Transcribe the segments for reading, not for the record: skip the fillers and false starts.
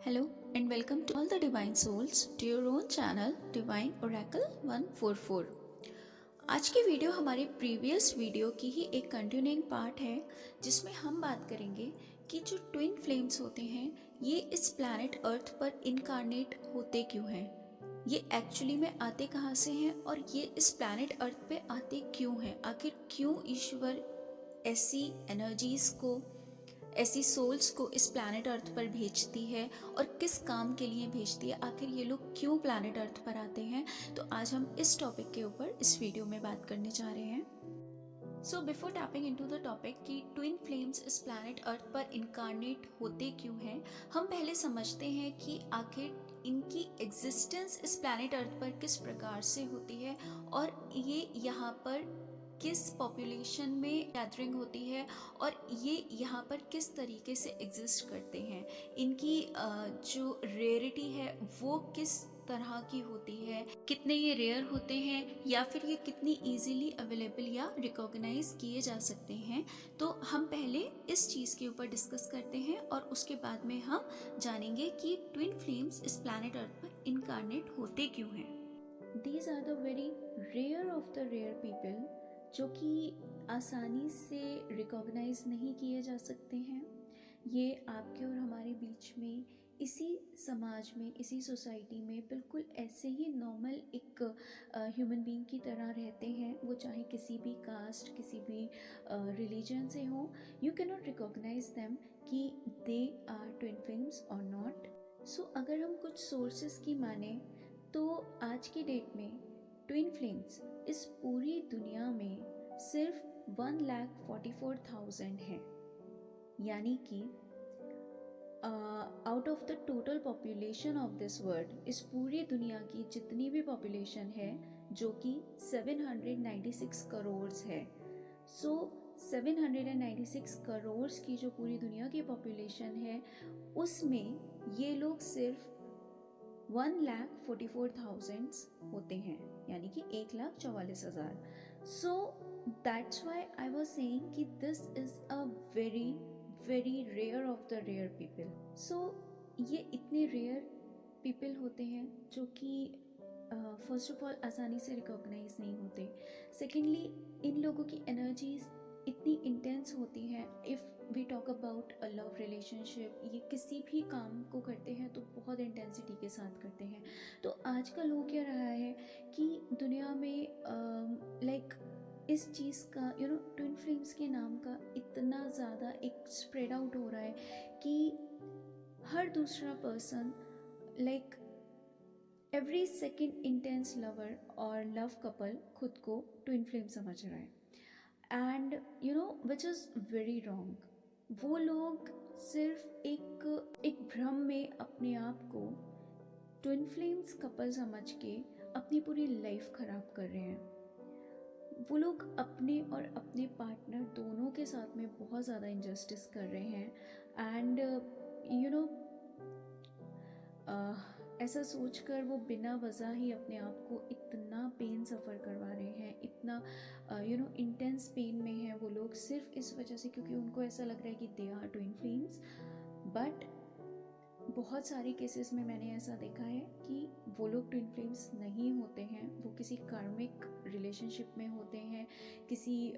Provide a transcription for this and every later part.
Hello and welcome to all the divine souls to your own channel Divine Oracle 144। आज की video हमारी previous video की ही एक continuing part है, जिसमें हम बात करेंगे कि जो ट्विन फ्लेम्स होते हैं ये इस प्लैनेट अर्थ पर इनकारनेट होते क्यों हैं, ये एक्चुअली में आते कहाँ से हैं और ये इस प्लैनेट अर्थ पे आते क्यों हैं। आखिर क्यों ईश्वर ऐसी एनर्जीज को, ऐसी सोल्स को इस प्लैनेट अर्थ पर भेजती है और किस काम के लिए भेजती है, आखिर ये लोग क्यों प्लैनेट अर्थ पर आते हैं। तो आज हम इस टॉपिक के ऊपर इस वीडियो में बात करने जा रहे हैं। So before tapping into the topic कि ट्विन फ्लेम्स इस प्लैनेट अर्थ पर इनकारनेट होते क्यों हैं, हम पहले समझते हैं कि आखिर इनकी एग्जिस्टेंस इस प्लैनेट अर्थ पर किस प्रकार से होती है और ये यहाँ पर किस पॉपुलेशन में गैदरिंग होती है और ये यहाँ पर किस तरीके से एग्जिस्ट करते हैं। इनकी जो रेयरिटी है वो किस तरह की होती है, कितने ये रेयर होते हैं या फिर ये कितनी इजीली अवेलेबल या रिकॉग्नाइज किए जा सकते हैं। तो हम पहले इस चीज़ के ऊपर डिस्कस करते हैं और उसके बाद में हम जानेंगे कि ट्विन फ्लेम्स इस प्लैनेट अर्थ पर इनकारनेट होते क्यों हैं। These are the very rare of the rare people जो कि आसानी से रिकॉग्नाइज नहीं किए जा सकते हैं। ये आपके और हमारे बीच में, इसी समाज में, इसी सोसाइटी में बिल्कुल ऐसे ही नॉर्मल एक ह्यूमन बीइंग की तरह रहते हैं। वो चाहे किसी भी कास्ट, किसी भी रिलीजन से हो, you can not recognise them कि दे आर ट्विन फ्लेम्स और नॉट। सो अगर हम कुछ सोर्सेस की माने तो आज की डेट में ट्विन फ्लेम्स इस पूरी दुनिया में सिर्फ 1,44,000 है, यानी कि out of the total population of this world, इस पूरी दुनिया की जितनी भी पॉपुलेशन है जो कि 796 करोड़ है। सो 796 करोड़ की जो पूरी दुनिया की पॉपुलेशन है उसमें ये लोग सिर्फ 1,44,000 होते हैं, यानी कि 1,44,000। So that's why I was saying कि this is a very very rare of the rare people. So ये इतने रेयर पीपल होते हैं जो कि फर्स्ट ऑफ ऑल आसानी से रिकॉग्नाइज नहीं होते। सेकेंडली, इन लोगों की एनर्जीज इतनी इंटेंस होती हैं। If we talk about a love relationship, ये किसी भी काम को करते हैं तो बहुत इंटेंसिटी के साथ करते हैं। तो आजकल हो क्या रहा है कि दुनिया में लाइक इस चीज़ का ट्विन फ्लेम्स के नाम का इतना ज़्यादा एक स्प्रेड आउट हो रहा है कि हर दूसरा person, like every second intense lover और लव कपल खुद को ट्विन फ्लेम समझ रहा है। And which is very wrong. वो लोग सिर्फ एक भ्रम में अपने आप को ट्विन फ्लेम्स कपल समझ के अपनी पूरी लाइफ खराब कर रहे हैं। वो लोग अपने और अपने पार्टनर दोनों के साथ में बहुत ज़्यादा इनजस्टिस कर रहे हैं। एंड ऐसा सोचकर वो बिना वजह ही अपने आप को इतना पेन सफ़र करवा रहे हैं, इतना इंटेंस पेन में है वो लोग, सिर्फ इस वजह से क्योंकि उनको ऐसा लग रहा है कि they are twin flames. But बहुत सारे केसेस में मैंने ऐसा देखा है कि वो लोग ट्विन फ्लेम्स नहीं होते हैं। वो किसी कार्मिक रिलेशनशिप में होते हैं, किसी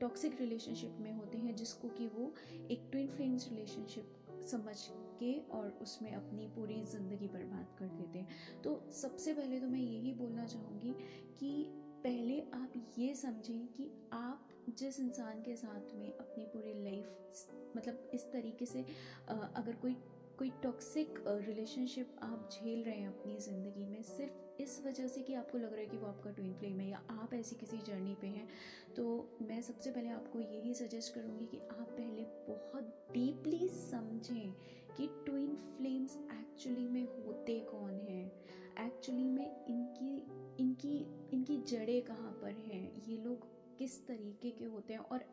टॉक्सिक रिलेशनशिप में होते हैं, जिसको कि वो एक ट्विन फ्लेम्स रिलेशनशिप समझ के और उसमें अपनी पूरी ज़िंदगी बर्बाद कर देते हैं। तो सबसे पहले तो मैं यही बोलना चाहूँगी कि पहले आप ये समझें कि आप जिस इंसान के साथ में अपनी पूरी लाइफ, मतलब इस तरीके से अगर कोई टॉक्सिक रिलेशनशिप आप झेल रहे हैं अपनी ज़िंदगी में सिर्फ इस वजह से कि आपको लग रहा है कि वो आपका ट्विन फ्लेम है या आप ऐसी किसी जर्नी पे हैं, तो मैं सबसे पहले आपको यही सजेस्ट करूँगी कि आप पहले बहुत डीपली समझें कि ट्विन फ्लेम्स एक्चुअली में होते कौन हैं, एक्चुअली में इनकी जड़ें कहाँ पर हैं, ये लोग किस तरीके के होते हैं। और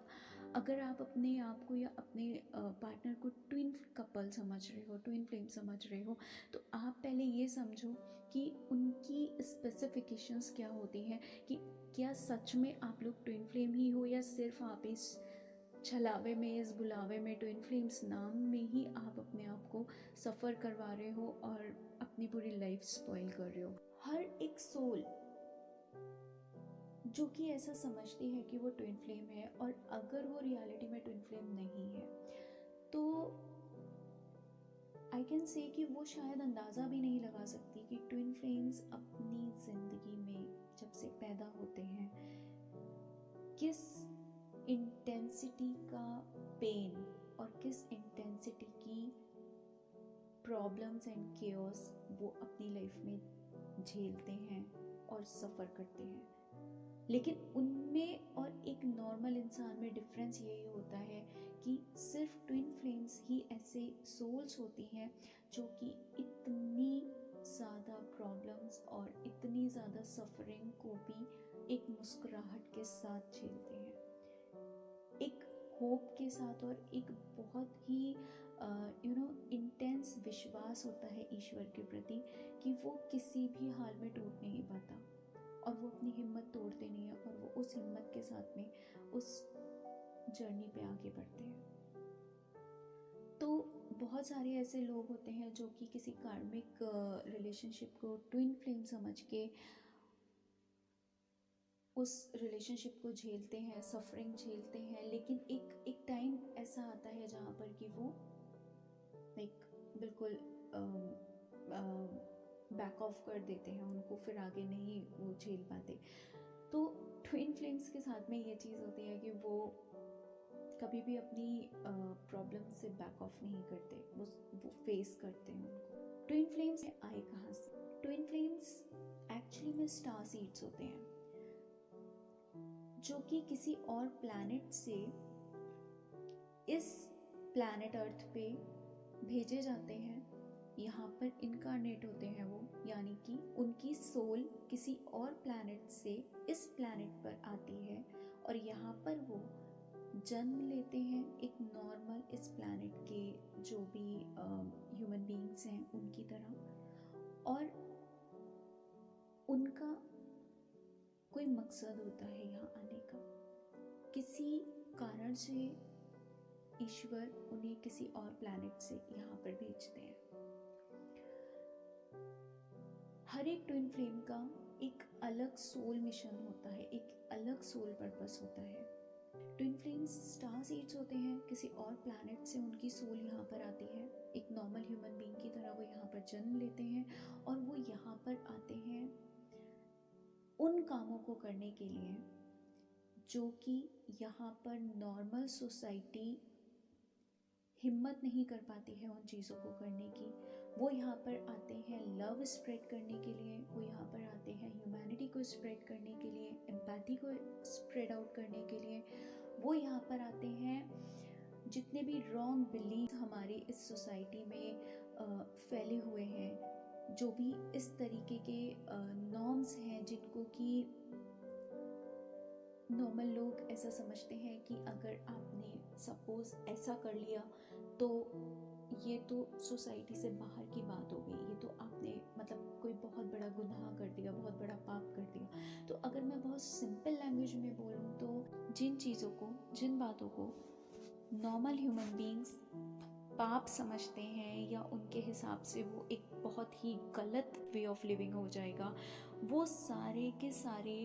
अगर आप अपने आप को या अपने पार्टनर को ट्विन कपल समझ रहे हो, ट्विन फ्लेम समझ रहे हो, तो आप पहले ये समझो कि उनकी स्पेसिफिकेशंस क्या होती हैं, कि क्या सच में आप लोग ट्विन फ्लेम ही हो या सिर्फ आप इस छलावे में, इस बुलावे में, ट्विन फ्लेम्स नाम में ही आप अपने आप को सफ़र करवा रहे हो और अपनी पूरी लाइफ स्पॉइल कर रहे हो। हर एक सोल जो कि ऐसा समझती है कि वो ट्विन फ्लेम है, और अगर वो रियलिटी में ट्विन फ्लेम नहीं है तो आई कैन से कि वो शायद अंदाज़ा भी नहीं लगा सकती कि ट्विन फ्लेम्स अपनी ज़िंदगी में जब से पैदा होते हैं किस इंटेंसिटी का पेन और किस इंटेंसिटी की प्रॉब्लम्स एंड केओस वो अपनी लाइफ में झेलते हैं और सफ़र करते हैं। लेकिन उनमें और एक नॉर्मल इंसान में डिफरेंस यही होता है कि सिर्फ ट्विन फ्लेम्स ही ऐसे सोल्स होती हैं जो कि इतनी ज़्यादा प्रॉब्लम्स और इतनी ज़्यादा सफरिंग को भी एक मुस्कुराहट के साथ झेलते हैं, एक होप के साथ, और एक बहुत ही इंटेंस विश्वास होता है ईश्वर के प्रति कि वो किसी भी हाल में टूट नहीं पाता और वो अपनी हिम्मत तोड़ते नहीं है, और वो उस हिम्मत के साथ में उस जर्नी पे आगे बढ़ते हैं। तो बहुत सारे ऐसे लोग होते हैं जो कि किसी कार्मिक रिलेशनशिप को ट्विन फ्लेम समझ के उस रिलेशनशिप को झेलते हैं, सफरिंग झेलते हैं, लेकिन एक टाइम ऐसा आता है जहाँ पर कि वो लाइक बिल्कुल बैक ऑफ कर देते हैं उनको, फिर आगे नहीं वो झेल पाते। तो ट्विन फ्लेम्स के साथ में ये चीज़ होती है कि वो कभी भी अपनी प्रॉब्लम से बैक ऑफ नहीं करते, वो फेस करते हैं उनको। ट्विन फ्लेम्स आए कहाँ से? ट्विन फ्लेम्स एक्चुअली में स्टार सीड्स होते हैं जो कि किसी और प्लैनेट से इस प्लैनेट अर्थ पे भेजे जाते हैं, यहाँ पर इनकारनेट होते हैं वो, यानी कि उनकी सोल किसी और प्लैनेट से इस प्लैनेट पर आती है और यहाँ पर वो जन्म लेते हैं एक नॉर्मल इस प्लैनेट के जो भी ह्यूमन बीइंग्स हैं उनकी तरह, और उनका कोई मकसद होता है यहाँ आने का। किसी कारण से ईश्वर उन्हें किसी और प्लैनेट से यहाँ पर भेजते हैं। हर एक ट्विन फ्लेम का एक अलग सोल मिशन होता है, एक अलग सोल पर्पस होता है। ट्विन फ्लेम्स स्टार सीड्स होते हैं, किसी और प्लैनेट से उनकी सोल यहाँ पर आती है, एक नॉर्मल ह्यूमन बीइंग की तरह वो यहाँ पर जन्म लेते हैं और वो यहाँ पर आते हैं उन कामों को करने के लिए जो कि यहाँ पर नॉर्मल सोसाइटी हिम्मत नहीं कर पाती है उन चीज़ों को करने की। वो यहाँ पर आते हैं लव स्प्रेड करने के लिए, वो यहाँ पर आते हैं ह्यूमैनिटी को स्प्रेड करने के लिए, एम्पैथी को स्प्रेड आउट करने के लिए। वो यहाँ पर आते हैं जितने भी रॉन्ग बिलीफ हमारी इस सोसाइटी में फैले हुए हैं, जो भी इस तरीके के नॉर्म्स हैं जिनको कि नॉर्मल लोग ऐसा समझते हैं कि अगर आपने सपोज ऐसा कर लिया तो ये तो सोसाइटी से बाहर की बात हो गई, ये तो आपने मतलब कोई बहुत बड़ा गुनाह कर दिया, बहुत बड़ा पाप कर दिया। तो अगर मैं बहुत सिंपल लैंग्वेज में बोलूँ तो जिन चीज़ों को, जिन बातों को नॉर्मल ह्यूमन बीइंग्स पाप समझते हैं या उनके हिसाब से वो एक बहुत ही गलत वे ऑफ लिविंग हो जाएगा, वो सारे के सारे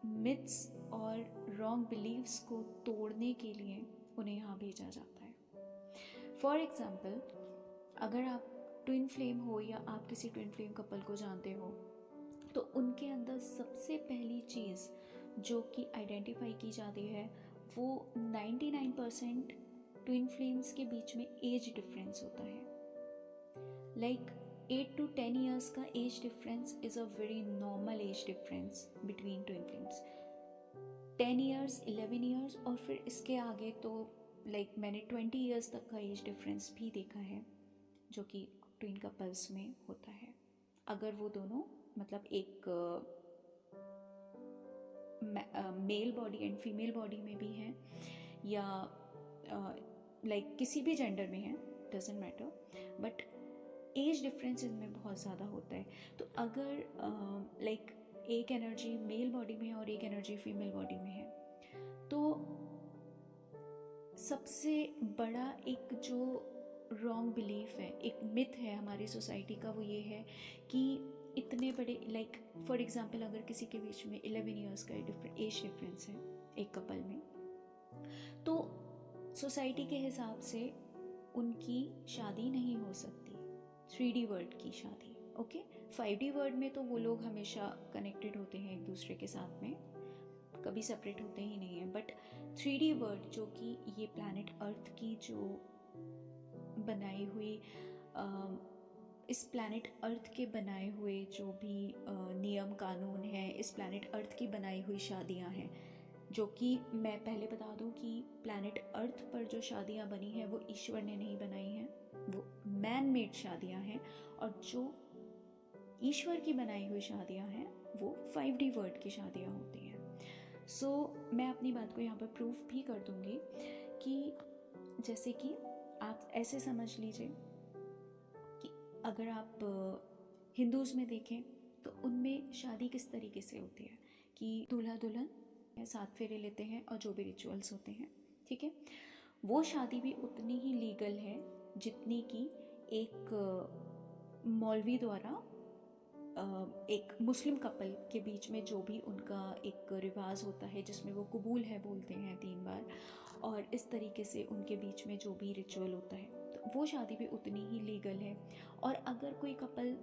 मिथ्स और रॉन्ग बिलीव्स को तोड़ने के लिए उन्हें यहाँ भेजा जाता है। फॉर एग्जाम्पल, अगर आप ट्विन फ्लेम हो या आप किसी ट्विन फ्लेम कपल को जानते हो तो उनके अंदर सबसे पहली चीज़ जो कि आइडेंटिफाई की जाती है वो 99% ट्विन फ्लेम्स के बीच में एज डिफरेंस होता है। लाइक 8 to 10 years का age difference is a very normal age difference between twin flames. 10 years, 11 years और फिर इसके आगे तो लाइक मैंने 20 years तक का एज डिफरेंस भी देखा है जो कि ट्विन कपल्स में होता है, अगर वो दोनों मतलब एक male body and female body में भी हैं या लाइक किसी भी जेंडर में हैं, doesn't matter, but age difference इनमें बहुत ज़्यादा होता है। तो अगर लाइक एक एनर्जी मेल बॉडी में है और एक एनर्जी फीमेल बॉडी में है तो सबसे बड़ा एक जो रॉन्ग बिलीफ है, एक मिथ है हमारी सोसाइटी का, वो ये है कि इतने बड़े, लाइक फॉर एग्जांपल अगर किसी के बीच में 11 इयर्स का एज डिफरेंस है एक कपल में, तो सोसाइटी के हिसाब से उनकी शादी नहीं हो सकती 3D वर्ल्ड की शादी। ओके, 5D वर्ल्ड में तो वो लोग हमेशा कनेक्टेड होते हैं एक दूसरे के साथ में, कभी सेपरेट होते ही नहीं हैं। बट 3D वर्ल्ड जो कि ये प्लैनेट अर्थ की जो बनाई हुई इस प्लैनेट अर्थ के बनाए हुए जो भी नियम कानून हैं, इस प्लैनेट अर्थ की बनाई हुई शादियां हैं, जो कि मैं पहले बता दूं कि प्लैनेट अर्थ पर जो शादियां बनी हैं वो ईश्वर ने नहीं बनाई हैं, वो मैन मेड शादियां हैं। और जो ईश्वर की बनाई हुई शादियां हैं वो 5D वर्ल्ड की शादियां होती हैं। सो मैं अपनी बात को यहाँ पर प्रूफ भी कर दूंगी कि जैसे कि आप ऐसे समझ लीजिए कि अगर आप हिंदूज़ में देखें तो उनमें शादी किस तरीके से होती है कि दूल्हा दुल्हन 7 फेरे लेते हैं और जो भी रिचुअल्स होते हैं, ठीक है, वो शादी भी उतनी ही लीगल है जितनी कि एक मौलवी द्वारा एक मुस्लिम कपल के बीच में जो भी उनका एक रिवाज होता है जिसमें वो कबूल है बोलते हैं 3 बार, और इस तरीके से उनके बीच में जो भी रिचुअल होता है तो वो शादी भी उतनी ही लीगल है। और अगर कोई कपल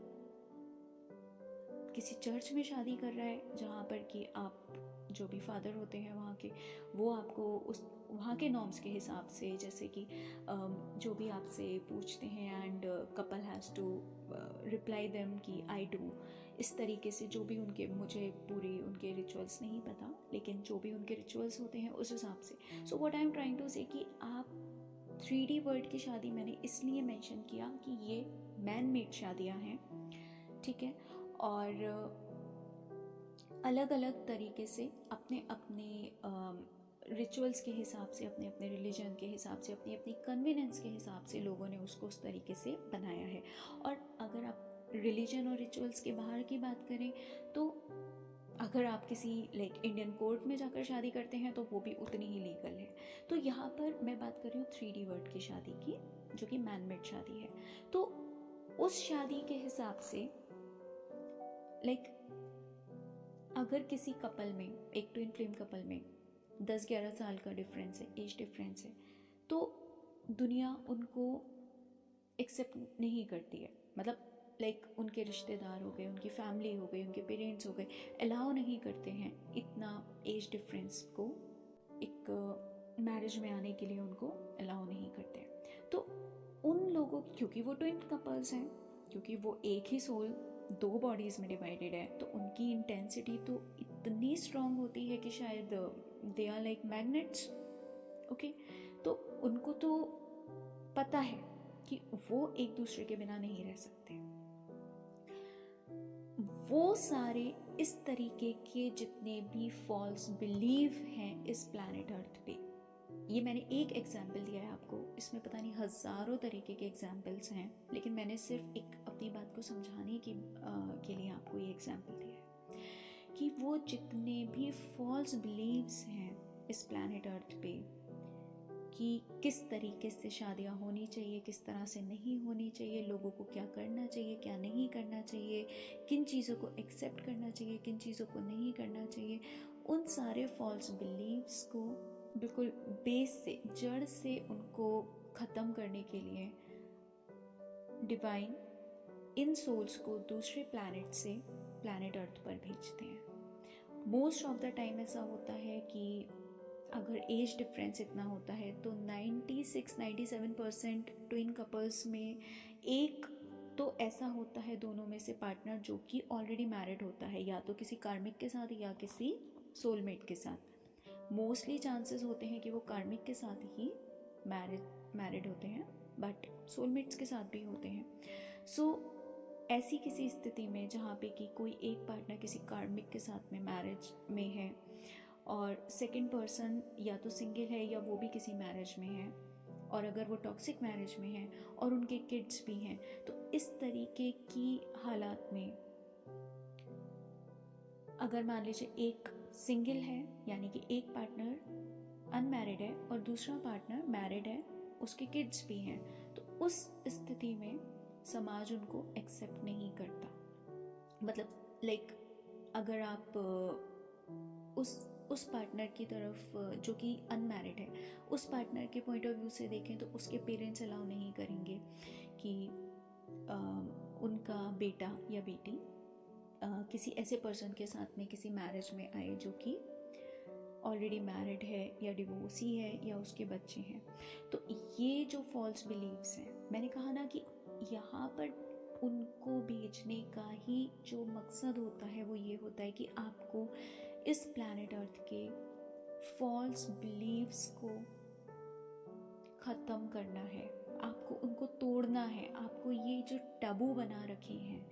किसी चर्च में शादी कर रहा है जहाँ पर कि आप जो भी फादर होते हैं वहाँ के, वो आपको उस वहाँ के नॉर्म्स के हिसाब से, जैसे कि जो भी आपसे पूछते हैं and couple has to reply them कि आई डू, इस तरीके से जो भी उनके, मुझे पूरी उनके रिचुअल्स नहीं पता, लेकिन जो भी उनके रिचुअल्स होते हैं उस हिसाब से। So what I am trying to say कि आप 3D वर्ल्ड की शादी मैंने इसलिए मेंशन किया कि ये मैन मेड शादियाँ हैं, ठीक है, और अलग अलग तरीके से अपने अपने रिचुअल्स के हिसाब से, अपने अपने रिलीजन के हिसाब से, अपनी अपनी कन्वीनियंस के हिसाब से लोगों ने उसको उस तरीके से बनाया है। और अगर आप रिलीजन और रिचुअल्स के बाहर की बात करें तो अगर आप किसी लाइक इंडियन कोर्ट में जाकर शादी करते हैं तो वो भी उतनी ही लीगल है। तो यहाँ पर मैं बात कर रही हूँ 3D वर्ल्ड की शादी की, जो कि मैन मेड शादी है। तो उस शादी के हिसाब से लाइक अगर किसी कपल में, एक ट्विन फ्लेम कपल में 10-11 साल का डिफरेंस है, एज डिफरेंस है, तो दुनिया उनको एक्सेप्ट नहीं करती है, मतलब लाइक उनके रिश्तेदार हो गए, उनकी फैमिली हो गई, उनके पेरेंट्स हो गए, अलाउ नहीं करते हैं इतना एज डिफरेंस को एक मैरिज में आने के लिए, उनको अलाउ नहीं करते। तो उन लोगों, क्योंकि वो ट्विन कपल्स हैं, क्योंकि वो एक ही सोल 2 बॉडीज़ में डिवाइडेड है, तो उनकी इंटेंसिटी तो इतनी स्ट्रांग होती है कि शायद they are like magnets. Okay, तो उनको तो पता है कि वो एक दूसरे के बिना नहीं रह सकते। वो सारे इस तरीके के जितने भी फॉल्स बिलीव हैं इस प्लैनेट अर्थ पे, ये मैंने एक एग्जाम्पल दिया है आपको, इसमें पता नहीं हज़ारों तरीके के एग्जाम्पल्स हैं, लेकिन मैंने सिर्फ एक अपनी बात को समझाने के लिए आपको ये एग्जाम्पल दिया है कि वो जितने भी फॉल्स बिलीव्स हैं इस प्लैनेट अर्थ पे कि किस तरीके से शादियाँ होनी चाहिए, किस तरह से नहीं होनी चाहिए, लोगों को क्या करना चाहिए, क्या नहीं करना चाहिए, किन चीज़ों को एक्सेप्ट करना चाहिए, किन चीज़ों को नहीं करना चाहिए, उन सारे फॉल्स बिलीव्स को बिल्कुल बेस से, जड़ से उनको ख़त्म करने के लिए डिवाइन इन सोल्स को दूसरे प्लैनेट से प्लैनेट अर्थ पर भेजते हैं। मोस्ट ऑफ द टाइम ऐसा होता है कि अगर एज डिफरेंस इतना होता है तो 96-97% ट्विन कपल्स में एक तो ऐसा होता है दोनों में से पार्टनर जो कि ऑलरेडी मैरिड होता है, या तो किसी कार्मिक के साथ या किसी सोलमेट के साथ। मोस्टली चांसेस होते हैं कि वो कार्मिक के साथ ही मैरिड होते हैं, बट सोलमेट्स के साथ भी होते हैं। सो ऐसी किसी स्थिति में जहाँ पे कि कोई एक पार्टनर किसी कार्मिक के साथ में मैरिज में है और सेकंड पर्सन या तो सिंगल है या वो भी किसी मैरिज में है, और अगर वो टॉक्सिक मैरिज में है और उनके किड्स भी हैं, तो इस तरीके की हालात में अगर मान लीजिए एक सिंगल है, यानी कि एक पार्टनर अनमैरिड है और दूसरा पार्टनर मैरिड है, उसके किड्स भी हैं, तो उस स्थिति में समाज उनको एक्सेप्ट नहीं करता। मतलब लाइक अगर आप उस पार्टनर की तरफ जो कि अनमैरिड है, उस पार्टनर के पॉइंट ऑफ व्यू से देखें तो उसके पेरेंट्स अलाउ नहीं करेंगे कि उनका बेटा या बेटी किसी ऐसे पर्सन के साथ में किसी मैरिज में आए जो कि ऑलरेडी मैरिड है या डिवोर्सी है या उसके बच्चे हैं। तो ये जो फॉल्स बिलीव्स हैं, मैंने कहा ना कि यहाँ पर उनको भेजने का ही जो मकसद होता है वो ये होता है कि आपको इस प्लैनेट अर्थ के फॉल्स बिलीव्स को ख़त्म करना है, आपको उनको तोड़ना है। आपको ये जो टैबू बना रखे हैं,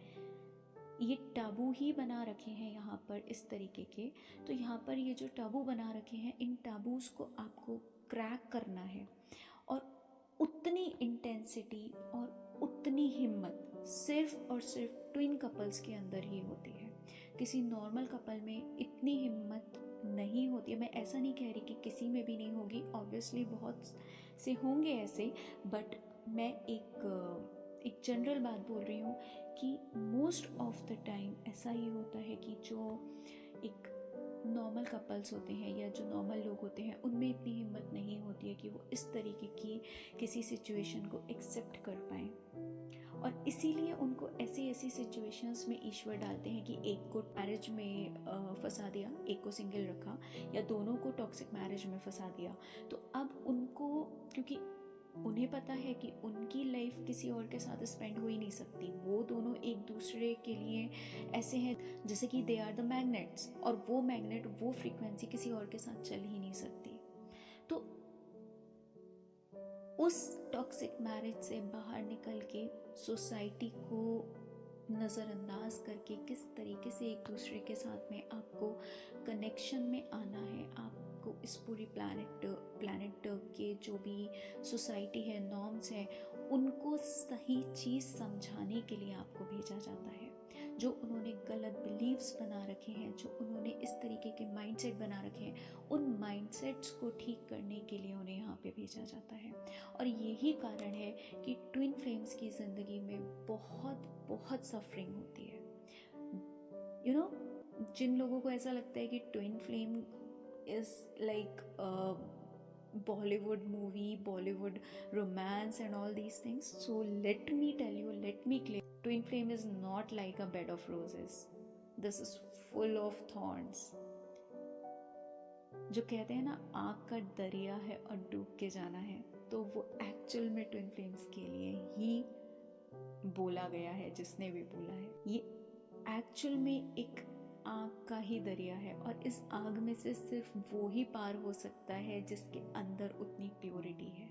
ये टैबू ही बना रखे हैं यहाँ पर इस तरीके के, तो यहाँ पर ये जो टैबू बना रखे हैं, इन टैबूज़ को आपको क्रैक करना है। और उतनी इंटेंसिटी और उतनी हिम्मत सिर्फ और सिर्फ ट्विन कपल्स के अंदर ही होती है। किसी नॉर्मल कपल में इतनी हिम्मत नहीं होती है। मैं ऐसा नहीं कह रही कि किसी में भी नहीं होगी, ऑब्वियसली बहुत से होंगे ऐसे, बट मैं एक जनरल बात बोल रही हूँ कि मोस्ट ऑफ द टाइम ऐसा ही होता है कि जो एक नॉर्मल कपल्स होते हैं या जो नॉर्मल लोग होते हैं, उनमें इतनी हिम्मत नहीं होती है कि वो इस तरीके की किसी सिचुएशन को एक्सेप्ट कर पाएँ। और इसीलिए उनको ऐसी ऐसी सिचुएशंस में ईश्वर डालते हैं कि एक को मैरिज में फंसा दिया, एक को सिंगल रखा, या दोनों को टॉक्सिक मैरिज में फंसा दिया। तो अब उनको, क्योंकि उन्हें पता है कि उनकी लाइफ किसी और के साथ स्पेंड हो ही नहीं सकती, वो दोनों एक दूसरे के लिए ऐसे हैं जैसे कि दे आर द मैग्नेट्स, और वो मैग्नेट, वो फ्रीक्वेंसी किसी और के साथ चल ही नहीं सकती। तो उस टॉक्सिक मैरिज से बाहर निकल के सोसाइटी को नज़रअंदाज करके किस तरीके से एक दूसरे के साथ में आपको कनेक्शन में आना है, आपको इस पूरी प्लैनेट के जो भी सोसाइटी है, नॉर्म्स हैं, उनको सही चीज़ समझाने के लिए आपको भेजा जाता है। जो उन्होंने गलत बिलीव्स बना रखे हैं, जो उन्होंने इस तरीके के माइंडसेट बना रखे हैं, उन माइंडसेट्स को ठीक करने के लिए उन्हें यहाँ पे भेजा जाता है। और यही कारण है कि ट्विन फ्लेम्स की ज़िंदगी में बहुत बहुत सफरिंग होती है। यू नो, जिन लोगों को ऐसा लगता है कि twin flame is like Bollywood movie, Bollywood romance and all these things. So let me tell you, let me clear, twin flame is not like a bed of roses. This is full of thorns. जो कहते हैं ना, आग का दरिया है और डूब के जाना है, तो वो एक्चुअल में ट्विन फ्लेम्स के लिए ही बोला गया है। जिसने भी बोला है, ये एक्चुअल में एक आग का ही दरिया है, और इस आग में से सिर्फ वो ही पार हो सकता है जिसके अंदर उतनी प्योरिटी है।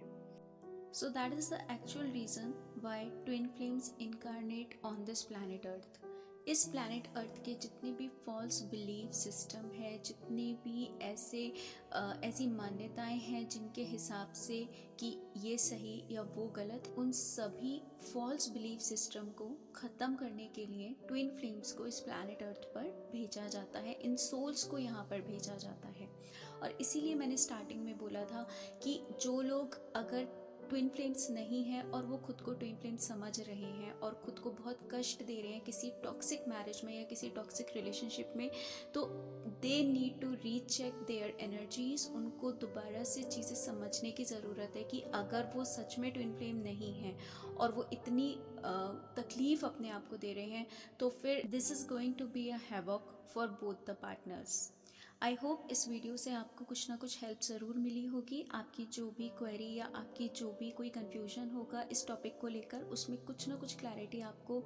So that is the actual reason why twin flames incarnate on this planet Earth. इस प्लैनेट अर्थ के जितने भी फॉल्स बिलीफ सिस्टम है, जितने भी ऐसी मान्यताएं हैं जिनके हिसाब से कि ये सही या वो गलत, उन सभी फॉल्स बिलीफ सिस्टम को ख़त्म करने के लिए ट्विन फ्लेम्स को इस प्लैनेट अर्थ पर भेजा जाता है, इन सोल्स को यहाँ पर भेजा जाता है। और इसीलिए मैंने स्टार्टिंग में बोला था कि जो लोग अगर ट्विन फ्लेम्स नहीं है और वो खुद को ट्विन फ्लेम्स समझ रहे हैं और खुद को बहुत कष्ट दे रहे हैं किसी टॉक्सिक मैरिज में या किसी टॉक्सिक रिलेशनशिप में, तो they need to recheck their energies. उनको दोबारा से चीज़ें समझने की ज़रूरत है कि अगर वो सच में ट्विन फ्लेम नहीं है और वो इतनी तकलीफ़ अपने आप को दे रहे हैं, तो फिर this is going to be a havoc for both the partners. I hope इस वीडियो से आपको कुछ ना कुछ हेल्प ज़रूर मिली होगी। आपकी जो भी क्वेरी या आपकी जो भी कोई कन्फ्यूजन होगा इस टॉपिक को लेकर, उसमें कुछ ना कुछ क्लैरिटी आपको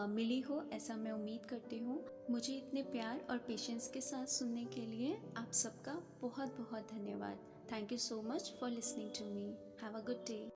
मिली हो, ऐसा मैं उम्मीद करती हूँ। मुझे इतने प्यार और पेशेंस के साथ सुनने के लिए आप सबका बहुत बहुत धन्यवाद। Thank you so much for listening to me. Have a good day.